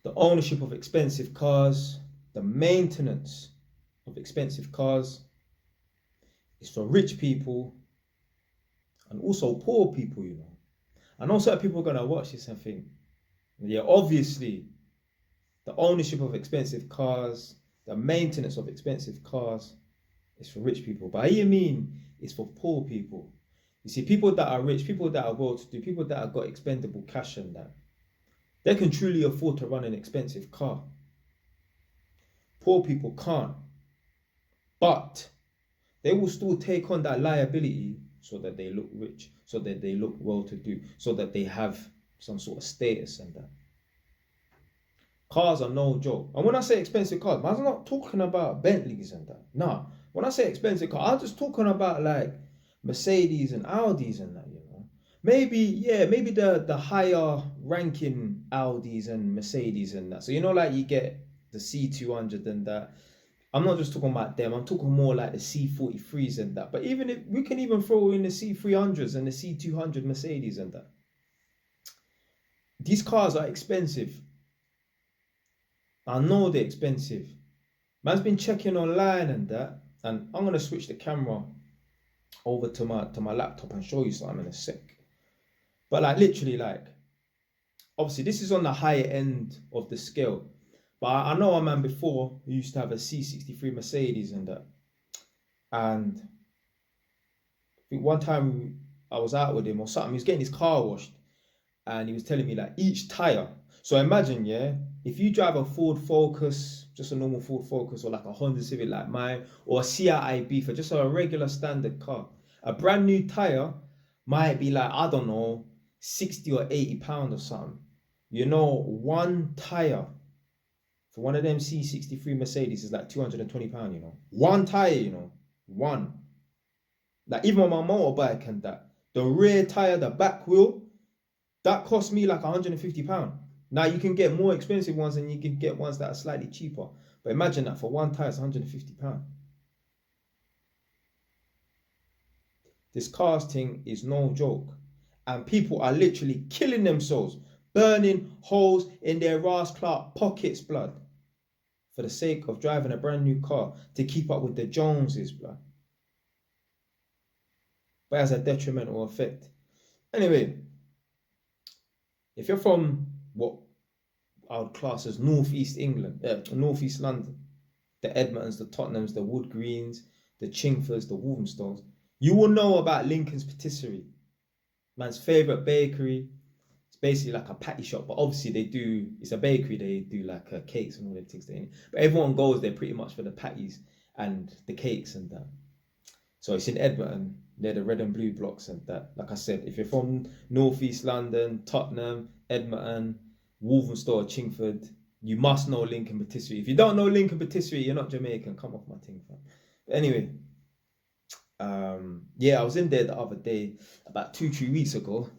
the ownership of expensive cars, the maintenance of expensive cars is for rich people and also poor people, you know. I know certain people are going to watch this and think, yeah, obviously, the ownership of expensive cars, the maintenance of expensive cars is for rich people. But I mean, it's for poor people. You see, people that are rich, people that are well-to-do, people that have got expendable cash and that, they can truly afford to run an expensive car. Poor people can't. But they will still take on that liability so that they look rich, so that they look well-to-do, so that they have some sort of status and that. Cars are no joke. And when I say expensive cars, I'm not talking about Bentleys and that. Nah. When I say expensive cars, I'm just talking about like Mercedes and Audis and that, you know. Maybe the higher ranking Audis and Mercedes and that. So, you know, like you get the C200 and that. I'm not just talking about them. I'm talking more like the C43s and that. But even if we can even throw in the C300s and the C200 Mercedes and that. These cars are expensive. I know they're expensive. Man's been checking online and that. And I'm gonna switch the camera over to my laptop and show you something in a sec. But like literally, like obviously this is on the higher end of the scale. But I know a man before who used to have a C63 Mercedes and that. And I think one time I was out with him or something, he was getting his car washed. And he was telling me like each tire. So imagine, yeah, if you drive a Ford Focus, just a normal Ford Focus, or like a Honda Civic like mine, or a CRIB for just a regular standard car, a brand new tire might be like, I don't know, 60 or 80 pounds or something. You know, one tire for one of them C63 Mercedes is like 220 pounds, you know. One tire, you know, one. Like even on my motorbike and that, the rear tire, the back wheel, that cost me like 150 pounds. Now you can get more expensive ones and you can get ones that are slightly cheaper. But imagine that for one tire it's 150 pounds. This cars thing is no joke. And people are literally killing themselves, burning holes in their Ras Clark pockets, blood, for the sake of driving a brand new car to keep up with the Joneses, blood. But it has a detrimental effect. Anyway, if you're from what I would class as northeast England, northeast London, the Edmontons, the Tottenhams, the Wood Greens, the Chingfords, the Walthamstones, you will know about Lincoln's Patisserie, man's favourite bakery. It's basically like a patty shop, but obviously it's a bakery, they do like cakes and all them things. But everyone goes there pretty much for the patties and the cakes and that. So it's in Edmonton, they're the red and blue blocks and that. Like I said, if you're from northeast London, Tottenham, Edmonton, Walthamstow or Chingford, you must know Lincoln Patisserie. If you don't know Lincoln Patisserie, you're not Jamaican. Come off my thing, fam. But anyway, I was in there the other day, about 2-3 weeks ago,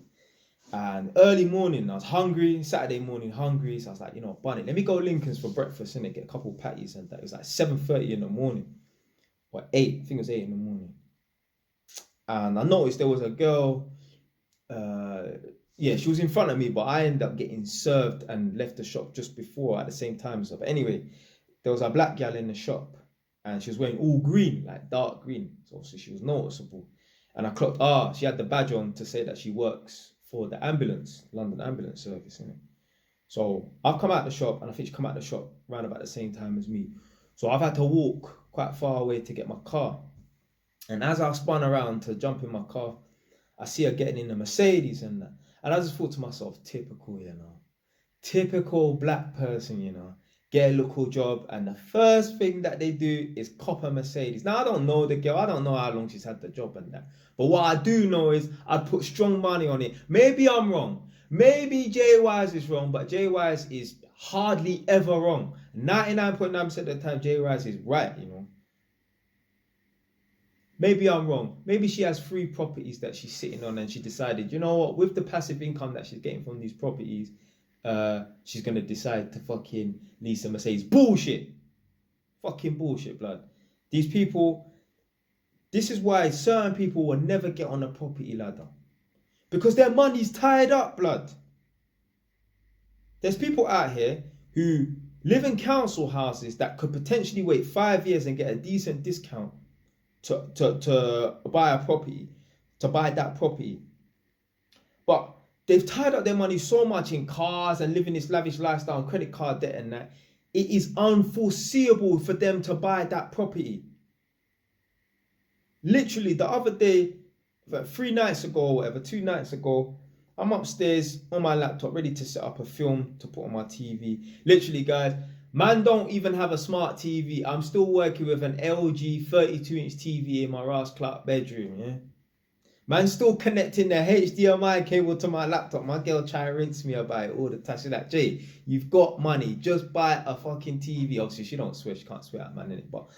and early morning, I was hungry, Saturday morning hungry, so I was like, you know, bunny, let me go Lincoln's for breakfast and get a couple of patties and that. It was like 7:30 in the morning, or 8, I think it was 8 in the morning. And I noticed there was a girl, she was in front of me, but I ended up getting served and left the shop just before at the same time. So, but anyway, there was a black gal in the shop and she was wearing all green, like dark green. So obviously she was noticeable. And I clocked, she had the badge on to say that she works for the London Ambulance Service, innit? So I've come out the shop and I think she come out the shop around about the same time as me. So I've had to walk quite far away to get my car. And as I spun around to jump in my car, I see her getting in the Mercedes and that. And I just thought to myself, typical, you know. Typical black person, you know. Get a local job and the first thing that they do is cop a Mercedes. Now, I don't know the girl. I don't know how long she's had the job and that. But what I do know is I'd put strong money on it. Maybe I'm wrong. Maybe Jay Wise is wrong, but Jay Wise is hardly ever wrong. 99.9% of the time, Jay Wise is right, you know. Maybe I'm wrong. Maybe she has 3 properties that she's sitting on and she decided, you know what, with the passive income that she's getting from these properties, she's going to decide to fucking lease a Mercedes. Bullshit. Fucking bullshit, blood. These people, this is why certain people will never get on a property ladder. Because their money's tied up, blood. There's people out here who live in council houses that could potentially wait 5 years and get a decent discount to buy a property, to buy that property. But they've tied up their money so much in cars and living this lavish lifestyle and credit card debt and that, it is unforeseeable for them to buy that property. Literally, the other day, about 3 nights ago or whatever, 2 nights ago, I'm upstairs on my laptop ready to set up a film to put on my TV. Literally, guys, man don't even have a smart TV. I'm still working with an LG 32-inch TV in my Ross Clark bedroom, yeah? Man still connecting the HDMI cable to my laptop. My girl try and rinse me about it all the time. She's like, Jay, you've got money. Just buy a fucking TV. Obviously, she don't swear. She can't swear at man, innit? But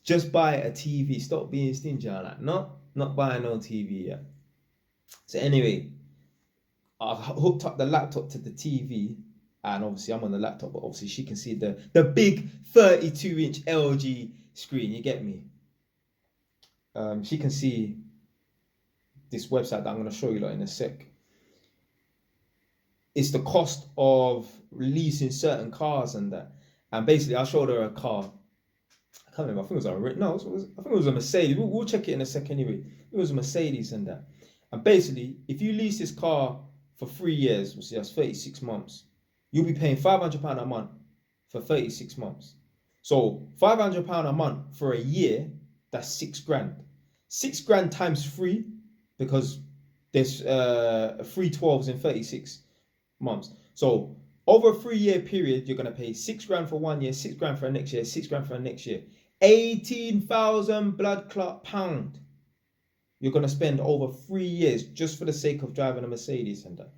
just buy a TV. Stop being stingy. I'm like, no, not buying no TV yet. So anyway, I hooked up the laptop to the TV, and obviously I'm on the laptop, but obviously she can see the big 32-inch LG screen. You get me? She can see this website that I'm going to show you in a sec. It's the cost of leasing certain cars and that. And basically, I showed her a car. I can't remember. I think it was I think it was a Mercedes. We'll check it in a sec anyway. It was a Mercedes and that. And basically, if you lease this car for 3 years, we'll see that's 36 months, you'll be paying £500 a month for 36 months. So £500 a month for a year, that's 6 grand. 6 grand times 3, because there's 3 12s in 36 months. So over a 3-year period, you're going to pay 6 grand for 1 year, 6 grand for the next year, 6 grand for the next year. 18,000 blood clot pound you're going to spend over 3 years just for the sake of driving a Mercedes and that.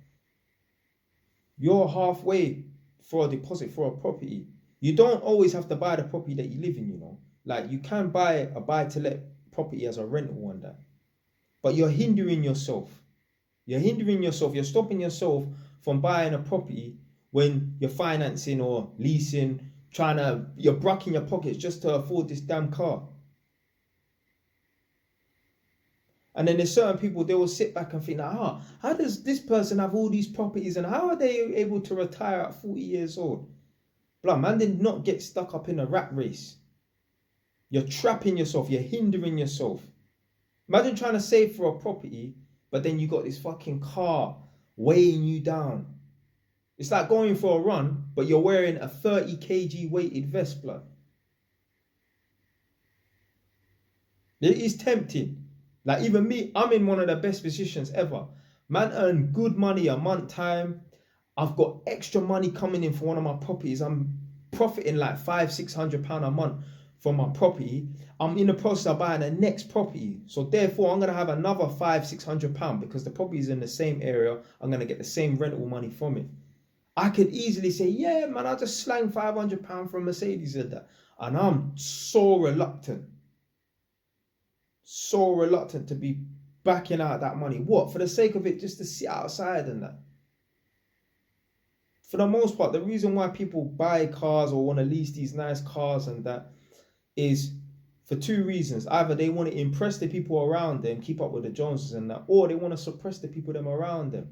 You're halfway for a deposit for a property. You don't always have to buy the property that you live in, you know. Like, you can buy a buy-to-let property as a rental and that. But you're hindering yourself. You're hindering yourself. You're stopping yourself from buying a property when you're financing or leasing, you're bracking your pockets just to afford this damn car. And then there's certain people, they will sit back and think, how does this person have all these properties and how are they able to retire at 40 years old? Blah, man did not get stuck up in a rat race. You're trapping yourself. You're hindering yourself. Imagine trying to save for a property, but then you got this fucking car weighing you down. It's like going for a run, but you're wearing a 30 kg weighted vest, blood. It is tempting. Like, even me, I'm in one of the best positions ever. Man earn good money a month time. I've got extra money coming in for one of my properties. I'm profiting like £500-600 a month from my property. I'm in the process of buying the next property. So therefore, I'm going to have another £500-600 because the property is in the same area. I'm going to get the same rental money from it. I could easily say, yeah, man, I just slang £500 for a Mercedes and that. And I'm so reluctant to be backing out that money. What? For the sake of it, just to sit outside and that. For the most part, the reason why people buy cars or want to lease these nice cars and that is for 2 reasons. Either they want to impress the people around them, keep up with the Joneses and that, or they want to suppress the people them around them.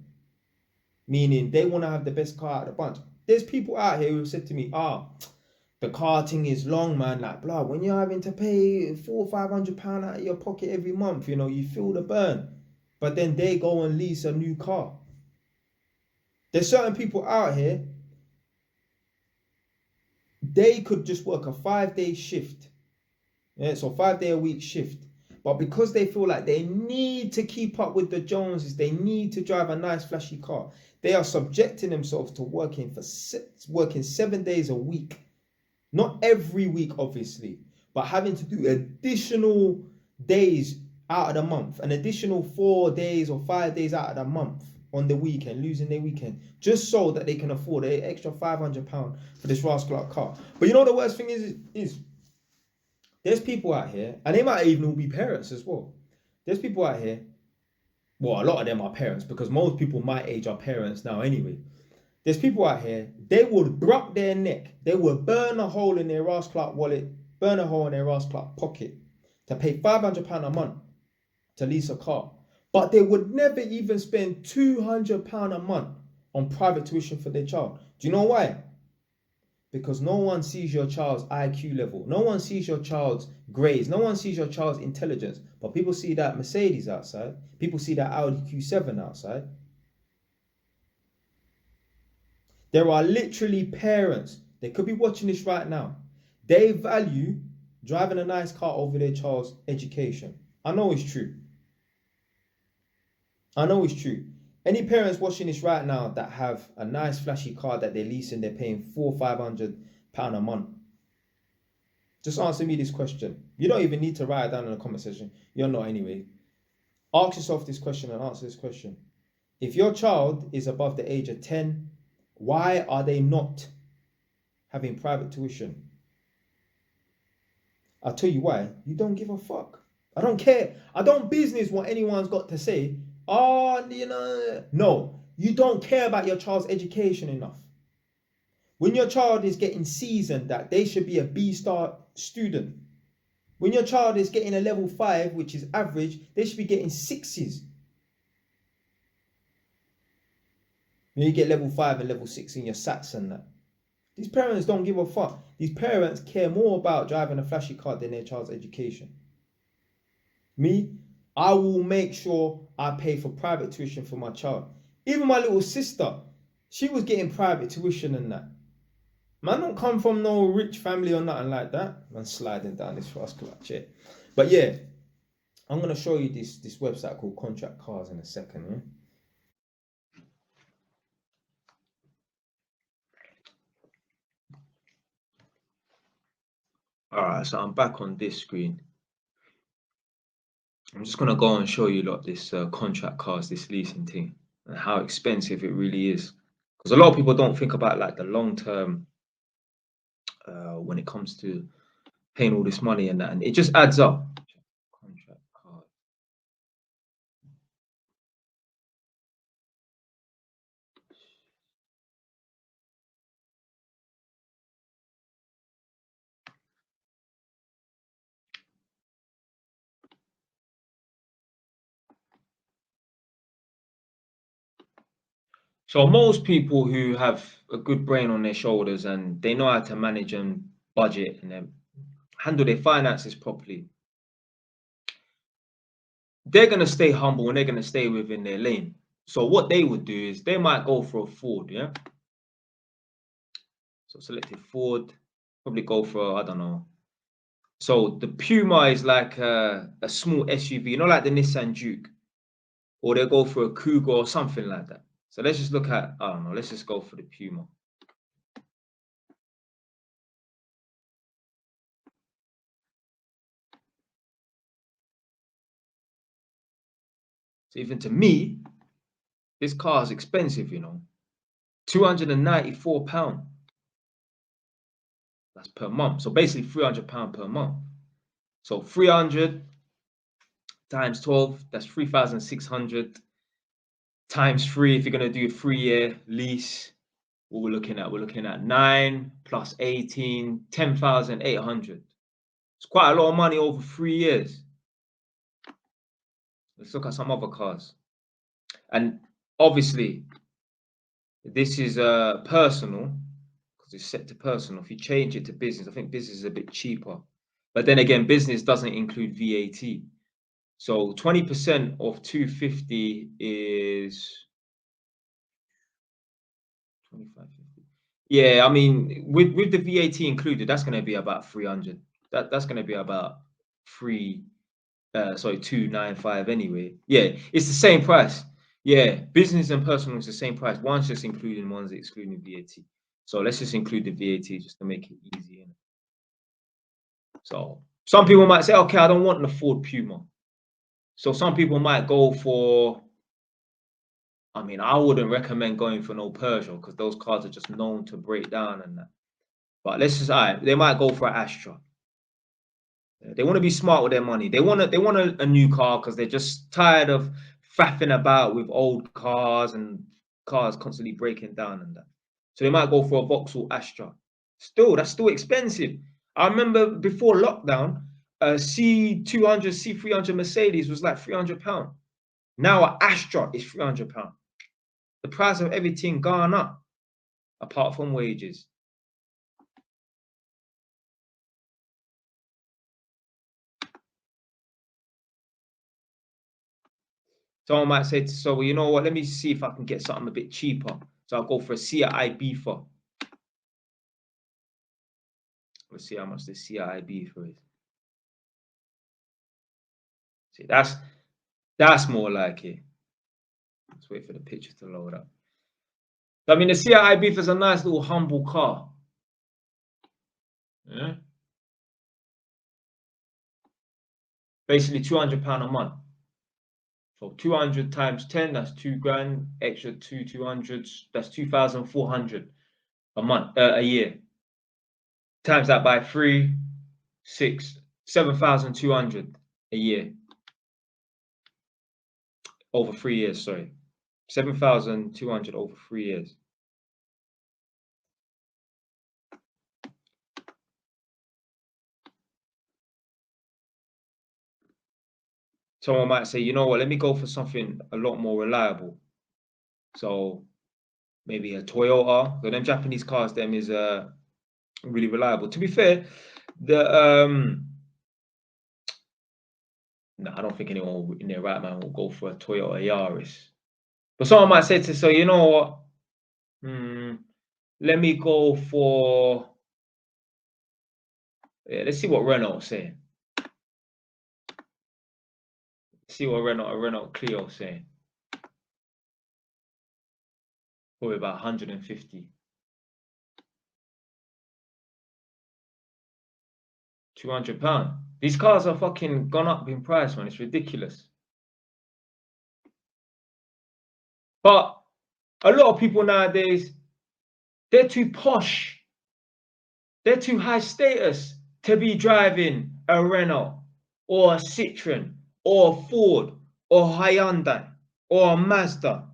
Meaning they want to have the best car out of the bunch. There's people out here who have said to me, the car thing is long, man. Like, blah, when you're having to pay £400 or £500 out of your pocket every month, you know, you feel the burn. But then they go and lease a new car. There's certain people out here, they could just work a 5-day shift. Yeah, so 5-day-a-week shift. But because they feel like they need to keep up with the Joneses, they need to drive a nice flashy car, they are subjecting themselves to working 7 days a week. Not every week, obviously, but having to do additional days out of the month, an additional 4 days or 5 days out of the month on the weekend, losing their weekend, just so that they can afford an extra £500 for this Ross Clark car. But you know the worst thing is there's people out here, and they might even all be parents as well. There's people out here, well, a lot of them are parents, because most people my age are parents now anyway. There's people out here, they would break their neck. They would burn a hole in their Ross Clark wallet, burn a hole in their Ross Clark pocket to pay £500 a month to lease a car. But they would never even spend £200 a month on private tuition for their child. Do you know why? because no one sees your child's IQ level. No one sees your child's grades. No one sees your child's intelligence. But people see that Mercedes outside. People see that Audi Q7 outside. There are literally parents, they could be watching this right now. They value driving a nice car over their child's education. I know it's true. I know it's true. Any parents watching this right now that have a nice flashy car that they're leasing, they're paying £400-500 a month. Just answer me this question. You don't even need to write it down in the comment section. You're not anyway. Ask yourself this question and answer this question. If your child is above the age of 10, why are they not having private tuition? I'll tell you why. You don't give a fuck. I don't care. I don't business what anyone's got to say. Oh, you know. No, you don't care about your child's education enough. When your child is getting seasoned that they should be a B-star student. When your child is getting a level 5, which is average, they should be getting 6s. When you get level 5 and level 6 in your SATs and that. These parents don't give a fuck. These parents care more about driving a flashy car than their child's education. Me, I will make sure I pay for private tuition for my child. Even my little sister, she was getting private tuition and that. Man don't come from no rich family or nothing like that. Man sliding down this fast clutch here. But yeah, I'm going to show you this website called Contract Cars in a second. Yeah? Alright, so I'm back on this screen. I'm just going to go and show you lot this contract cars, this leasing thing, and how expensive it really is. Because a lot of people don't think about like the long term when it comes to paying all this money and that, and it just adds up. Contract card. So most people who have a good brain on their shoulders and they know how to manage and budget and then handle their finances properly, they're going to stay humble and they're going to stay within their lane. So what they would do is they might go for a Ford, yeah? So selected Ford, probably go for, I don't know. So the Puma is like a small SUV, you know, like the Nissan Juke, or they'll go for a Cougar or something like that. So let's just look at, I don't know, let's just go for the Puma. So even to me, this car is expensive, you know, £294. That's per month. So basically £300 per month. So 300 times 12, that's 3,600 times 3. If you're going to do a 3-year lease, what we're looking at 9 plus 18, 10,800. It's quite a lot of money over 3 years. Let's look at some other cars. And obviously, this is personal because it's set to personal. If you change it to business, I think business is a bit cheaper. But then again, business doesn't include VAT. So 20% of 250 is 25.50. Yeah, I mean, with the VAT included, that's going to be about 300. That's going to be about 295 anyway. Yeah, it's the same price. Yeah, business and personal is the same price. One's just including, one's excluding VAT. So let's just include the VAT just to make it easy. So some people might say, okay, I don't want the Ford Puma. So some people might go for, I mean, I wouldn't recommend going for no Peugeot because those cars are just known to break down and that. But let's just, all right, they might go for an Astra. They want to be smart with their money. They want a new car because they're just tired of faffing about with old cars and cars constantly breaking down and that. So they might go for a Vauxhall Astra. Still, that's still expensive. I remember before lockdown, a C200, C300 Mercedes was like £300. Now an Astra is £300. The price of everything gone up, apart from wages. Someone might say, so well, you know what? Let me see if I can get something a bit cheaper. So I'll go for a CI Ibiza. Let's see how much the CI Ibiza is. See, that's more like it. Let's wait for the picture to load up. I mean, the CI Ibiza is a nice little humble car. Yeah. Basically £200 a month. So 200 times 10, that's 2 grand. Extra 200s, that's 2,400 a month, a year. Times that by 3, 6, 7,200 a year. Over 3 years, sorry. 7,200 over 3 years. Someone might say, you know what, let me go for something a lot more reliable. So maybe a Toyota. So them Japanese cars, them is really reliable. To be fair, the no, I don't think anyone in their right mind will go for a Toyota Yaris. But someone might say to, so you know what? Let me go for. Yeah, let's see what Renault's saying. See what a Renault Clio saying. Probably about 150. 200 £. These cars are fucking gone up in price, man. It's ridiculous. But a lot of people nowadays, they're too posh. They're too high status to be driving a Renault or a Citroen or a Ford or a Hyundai or a Mazda.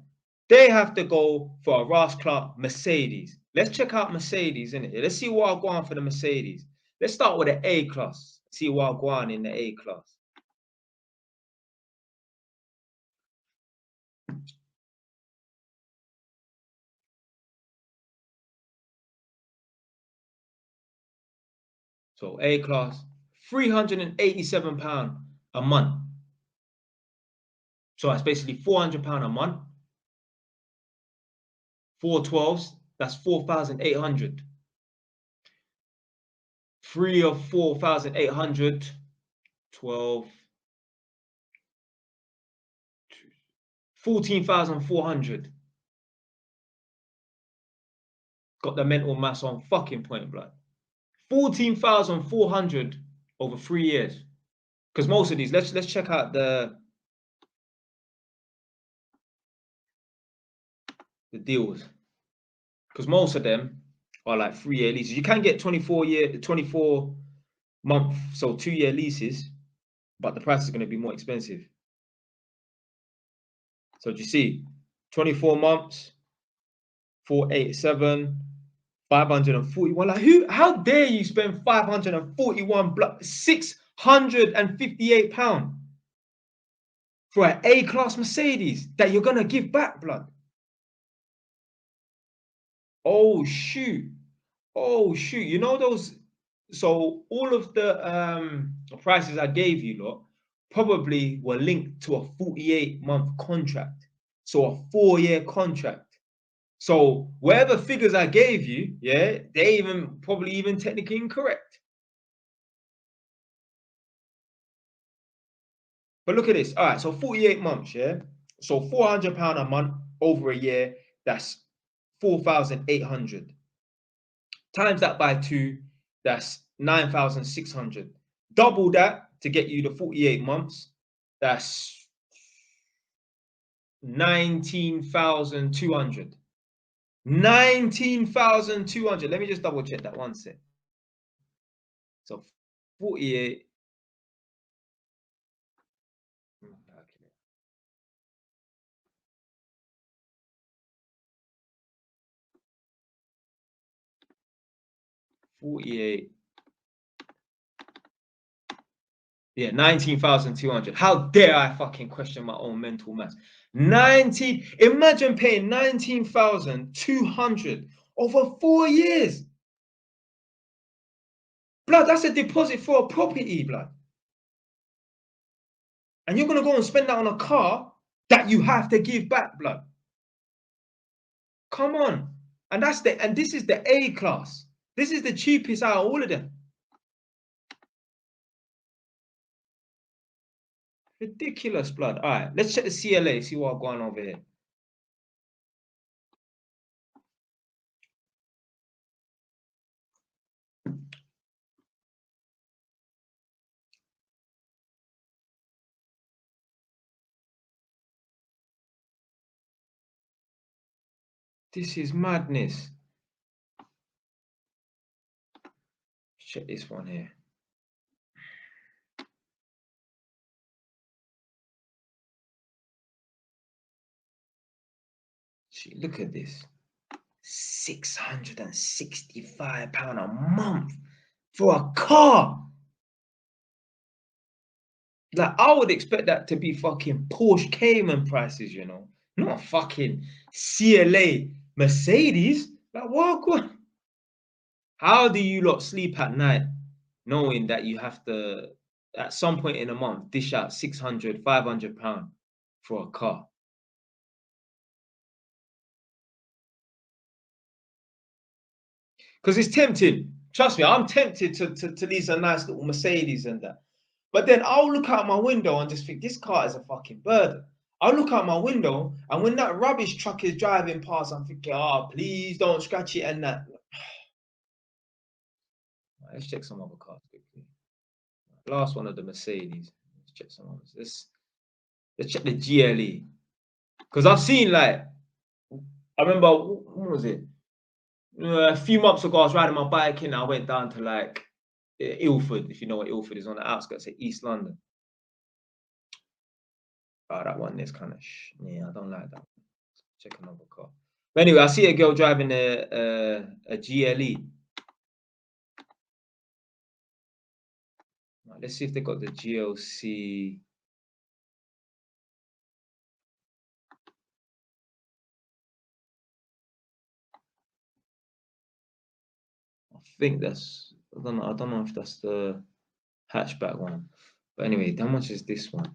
They have to go for a Ross Clark Mercedes. Let's check out Mercedes, innit? Let's see what I'll go on for the Mercedes. Let's start with the A class. See what I'll go on in the A class. So A class, £387 a month. So that's basically £400 a month. 4 12s, that's 4,800. 3 of 4,800, 12, 14,400. Got the mental mass on fucking point, blood. 14,400 over 3 years. Because most of these, let's check out the deals. Because most of them are like 3-year leases. You can get 24 month, so 2-year leases, but the price is going to be more expensive. So do you see, 24 months, 487, 541. Like how dare you spend 541 £658 for an A-class Mercedes that you're gonna give back, blood? Oh shoot. You know those, so all of the prices I gave you lot probably were linked to a 48-month contract. So a 4-year contract. So whatever figures I gave you, yeah, they probably even technically incorrect. But look at this. All right, so 48 months, yeah. So £400 a month over a year, that's 4,800. Times that by 2, that's 9,600. Double that to get you the 48 months, that's 19,200. 19,200. Let me just double check that one sec. So 48. 48. Yeah, 19,200. How dare I fucking question my own mental maths? Imagine paying 19,200 over 4 years. Blood, that's a deposit for a property, blood. And you're going to go and spend that on a car that you have to give back, blood. Come on. And this is the A class. This is the cheapest out of all of them. Ridiculous, blood. All right, let's check the CLA, see what's going on over here. This is madness. Check this one here. See, look at this. £665 a month for a car. Like, I would expect that to be fucking Porsche Cayman prices, you know, not fucking CLA Mercedes. Like, what? How do you lot sleep at night knowing that you have to, at some point in a month, dish out £600, £500 for a car? Because it's tempting. Trust me, I'm tempted to lease a nice little Mercedes and that. But then I'll look out my window and just think, this car is a fucking burden. I'll look out my window, and when that rubbish truck is driving past, I'm thinking, oh, please don't scratch it and that. Let's check some other cars quickly. Last one of the Mercedes. Let's check some others. Let's check the GLE. Because I've seen, like, I remember, what was it? A few months ago, I was riding my bike and I went down to, like, Ilford, if you know what Ilford is, on the outskirts of East London. Oh, that one is kind of, yeah, I don't like that. Check another car. But anyway, I see a girl driving a GLE. Right, let's see if they got the GLC. I think that's, I don't know if that's the hatchback one. But anyway, how much is this one?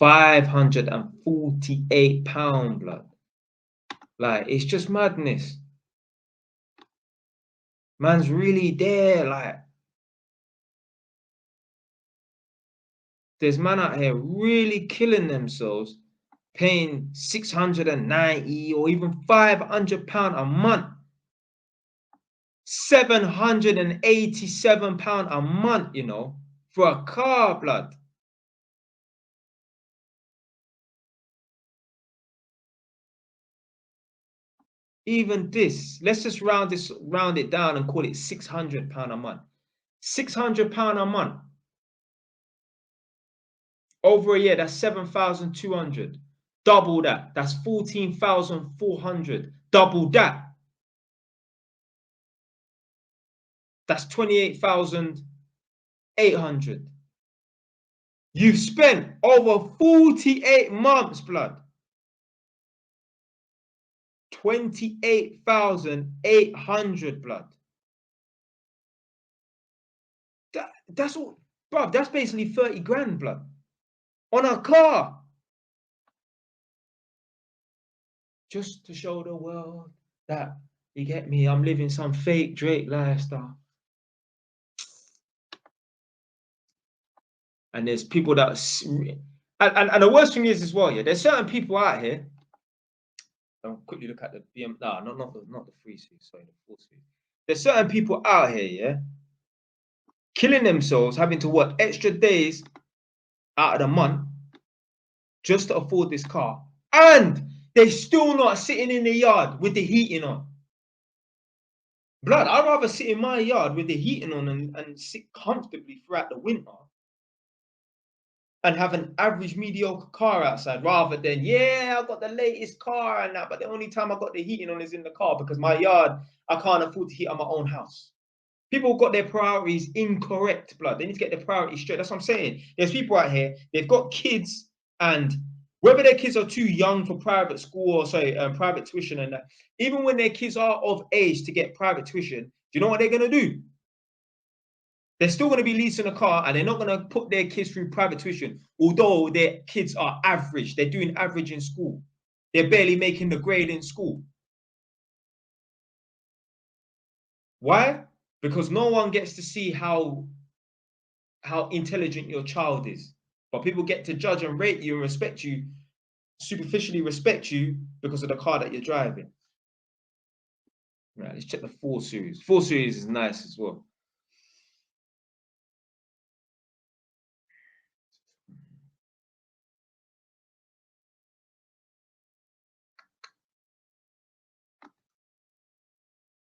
£548, blood. Like, it's just madness. Man's really there. Like, there's man out here really killing themselves, paying 690 or even £500 a month. £787 a month, you know, for a car, blood. Even this, let's just round it down and call it £600 a month. £600 a month. Over a year, that's 7,200. Double that, that's 14,400. Double that, that's 28,800. You've spent over 48 months, blood. 28,800, blood. That's all, bruv. That's basically 30 grand, blood, on a car. Just to show the world that, you get me, I'm living some fake Drake lifestyle. And there's people that, and the worst thing is as well, yeah, there's certain people out here. I'll quickly look at the BM. No, not the 3 Series, sorry, the 4 Series. There's certain people out here, yeah, killing themselves, having to work extra days out of the month just to afford this car, and they're still not sitting in the yard with the heating on. Blood, I'd rather sit in my yard with the heating on and sit comfortably throughout the winter and have an average mediocre car outside, rather than, yeah, I got the latest car and that, but the only time I got the heating on is in the car because my yard, I can't afford to heat on my own house. People got their priorities incorrect, blood. They need to get their priorities straight. That's what I'm saying. There's people out here, they've got kids, and whether their kids are too young for private school or private tuition and that, even when their kids are of age to get private tuition, do you know what they're going to do? They're still going to be leasing a car, and they're not going to put their kids through private tuition, although their kids are average. They're doing average in school. They're barely making the grade in school. Why? Because no one gets to see how intelligent your child is. But people get to judge and rate you and respect you, superficially respect you because of the car that you're driving. Right, let's check the 4 Series. 4 Series is nice as well.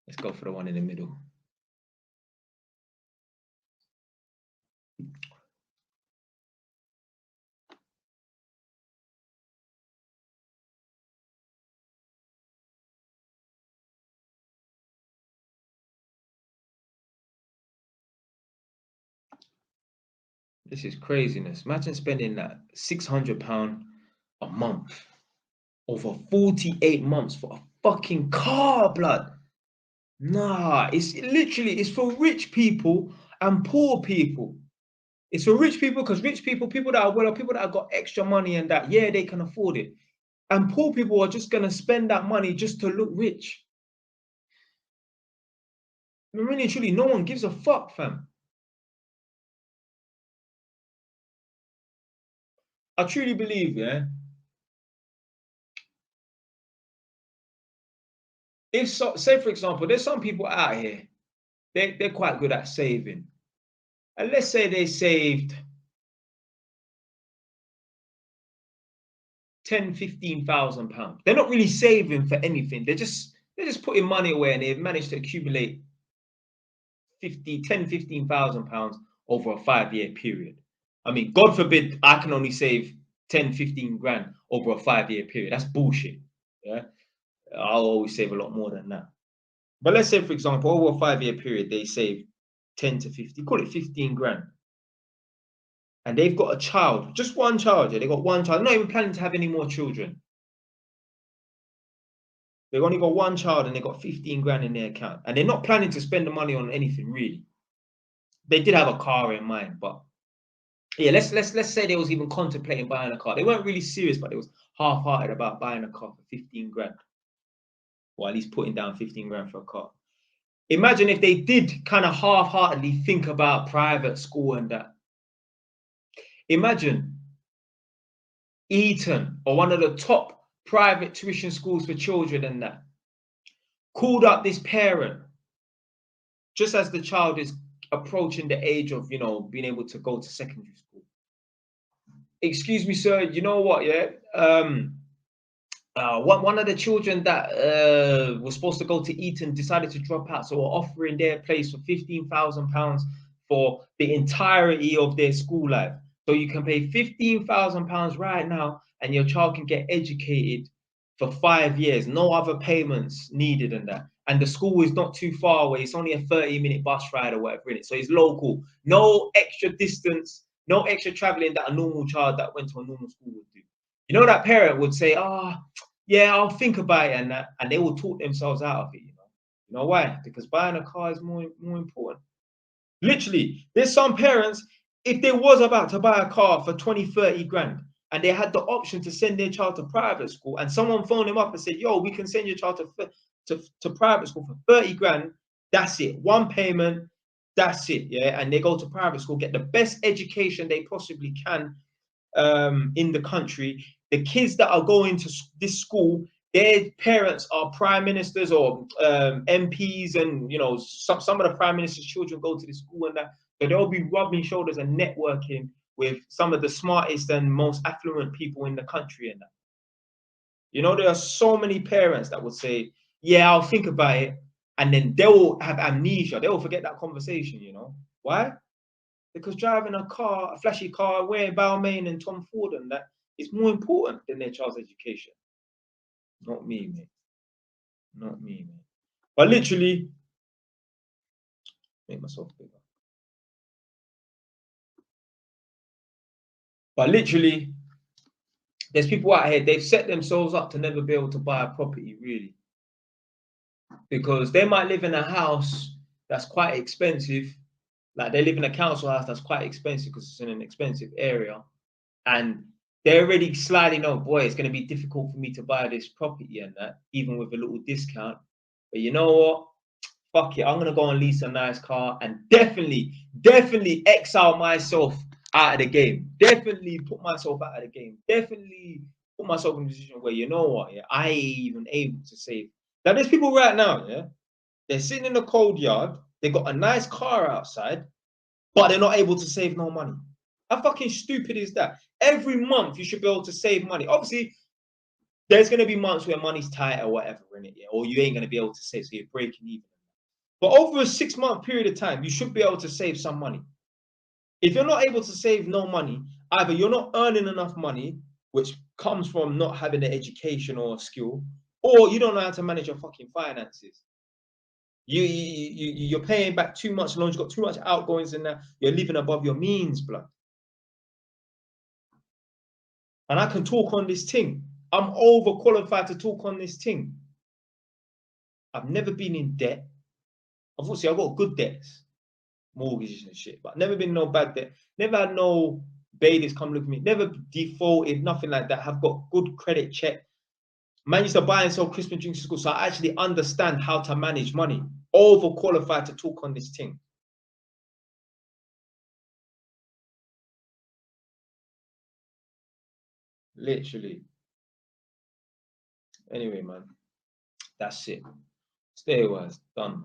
Let's go for the one in the middle. This is craziness. Imagine spending that £600 a month over 48 months for a fucking car, blood. Nah, it's literally, it's for rich people and poor people. It's for rich people because rich people, people that are well, people that have got extra money and that, yeah, they can afford it. And poor people are just going to spend that money just to look rich. I mean, really, truly, no one gives a fuck, fam. I truly believe, yeah. If so, say for example, there's some people out here, they're quite good at saving. And let's say they saved 10, 15,000 pounds. They're not really saving for anything. They're just putting money away, and they've managed to accumulate 15,000 pounds over a 5-year period. I mean, God forbid I can only save 10, 15 grand over a 5-year period. That's bullshit. Yeah. I'll always save a lot more than that. But let's say, for example, over a 5-year period, they save 10 to 50, call it 15 grand. And they've got a child, just one child. Yeah, they got one child. They're not even planning to have any more children. They've only got one child and they got 15 grand in their account. And they're not planning to spend the money on anything really. They did have a car in mind, but yeah, let's say they was even contemplating buying a car. They weren't really serious, but they was half-hearted about buying a car for 15 grand. Or at least putting down 15 grand for a car. Imagine if they did kind of half-heartedly think about private school and that. Imagine Eton, or one of the top private tuition schools for children and that, called up this parent just as the child is approaching the age of, being able to go to secondary school. Excuse me, sir, you know what, yeah? One of the children that was supposed to go to Eton decided to drop out, so we're offering their place for £15,000 for the entirety of their school life. So you can pay £15,000 right now, and your child can get educated for 5 years. No other payments needed and that. And the school is not too far away. It's only a 30-minute bus ride or whatever in it. So it's local. No extra distance, no extra traveling that a normal child that went to a normal school would do. You know, that parent would say, yeah, I'll think about it and that, and they will talk themselves out of it, You know why? Because buying a car is more important. Literally, there's some parents, if they was about to buy a car for 20, 30 grand, and they had the option to send their child to private school, and someone phoned them up and said, yo, we can send your child to private school for 30 grand, that's it. One payment, that's it, yeah? And they go to private school, get the best education they possibly can in the country. The kids that are going to this school, their parents are prime ministers or MPs, and some of the prime minister's children go to the school and that. So they'll be rubbing shoulders and networking with some of the smartest and most affluent people in the country and that. There are so many parents that would say, yeah, I'll think about it, and then they will have amnesia. They will forget that conversation, Why? Because driving a car, a flashy car, wearing Balmain and Tom Ford and that, is more important than their child's education. Not me, mate. Not me, mate. But literally, make myself bigger. But literally, there's people out here, they've set themselves up to never be able to buy a property, really. Because they might live in a house that's quite expensive, Like they live in a council house that's quite expensive because it's in an expensive area, and they're already sliding. Oh boy, it's going to be difficult for me to buy this property and that, even with a little discount. But you know what? Fuck it, I'm gonna go and lease a nice car and definitely exile myself out of the game. Definitely put myself out of the game. Definitely put myself in a position where you know what, yeah, I ain't even able to save. Now there's people right now, yeah, they're sitting in a cold yard, they got a nice car outside, but they're not able to save no money. How fucking stupid is that? Every month you should be able to save money. Obviously, there's gonna be months where money's tight or whatever in it, yeah, or you ain't gonna be able to save, so you're breaking even. But over a 6 month period of time, you should be able to save some money. If you're not able to save no money, either you're not earning enough money, which comes from not having the education or skill, or you don't know how to manage your fucking finances. You're paying back too much loans, you've got too much outgoings in there, you're living above your means, blood. And I can talk on this thing. I'm overqualified to talk on this thing. I've never been in debt. Obviously, I've got good debts, mortgages and shit, but never been no bad debt. Never had no bailiffs come look at me. Never defaulted, nothing like that. Have got good credit check. Man used to buy and sell Christmas drinks to school, so I actually understand how to manage money. Overqualified to talk on this thing. Literally. Anyway, man, that's it. Stay wise. Done.